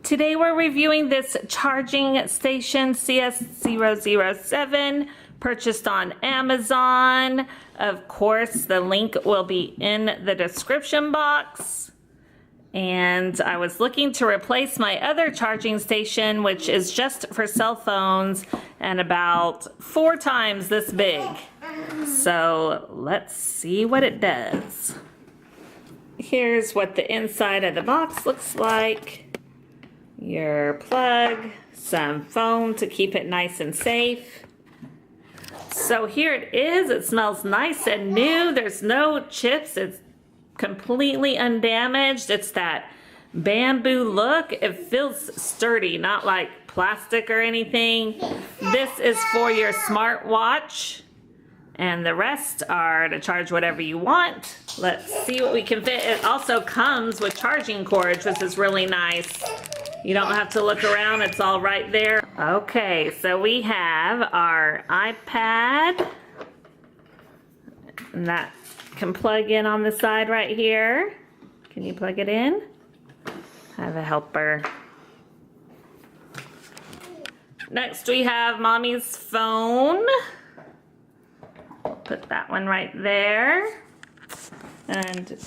Today we're reviewing this charging station CS007, purchased on Amazon. Of course, the link will be in the description box. And I was looking to replace my other charging station, which is just for cell phones and about 4 times this big. So let's see what it does. Here's what the inside of the box looks like. Your plug, some foam to keep it nice and safe. So here it is. It smells nice and new. There's no chips. It's completely undamaged. It's that bamboo look. It feels sturdy, not like plastic or anything. This is for your smartwatch, and the rest are to charge whatever you want. Let's see what we can fit. It also comes with charging cords, which is really nice. You don't have to look around, it's all right there. Okay, so we have our iPad, and that can plug in on the side right here. Can you plug it in? I have a helper. Next we have Mommy's phone. We'll put that one right there. And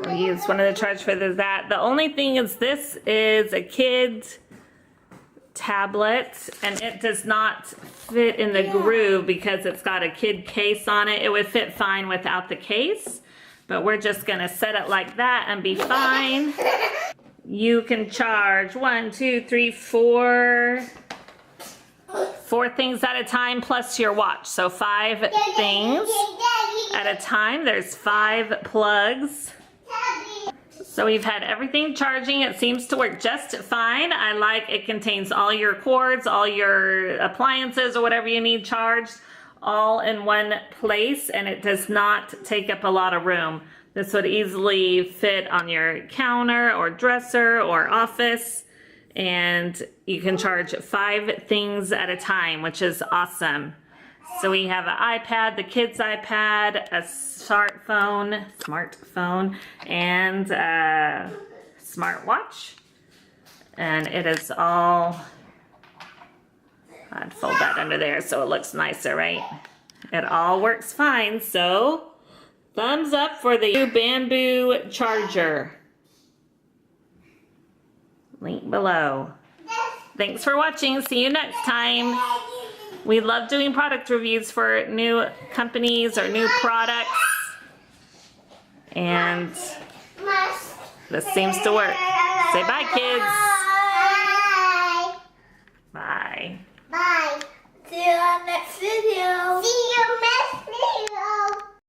we'll use one of the charge for that. The only thing is this is a kid's tablet, and it does not fit in the groove because it's got a kid case on it. It would fit fine without the case, but we're just gonna set it like that and be fine. You can charge 4 things at a time plus your watch. So 5 things at a time. There's 5 plugs. So we've had everything charging. It seems to work just fine. I like it contains all your cords, all your appliances or whatever you need charged all in one place, and it does not take up a lot of room. This would easily fit on your counter or dresser or office, and you can charge 5 things at a time, which is awesome. So we have an iPad, the kid's iPad, a smartphone, and a smartwatch. And it is all, I'd fold that under there so it looks nicer, right? It all works fine, so thumbs up for the new bamboo charger. Link below. Thanks for watching. See you next time. We love doing product reviews for new companies or new products. And this seems to work. Say bye, kids. Bye. Bye. Bye. See you on next video.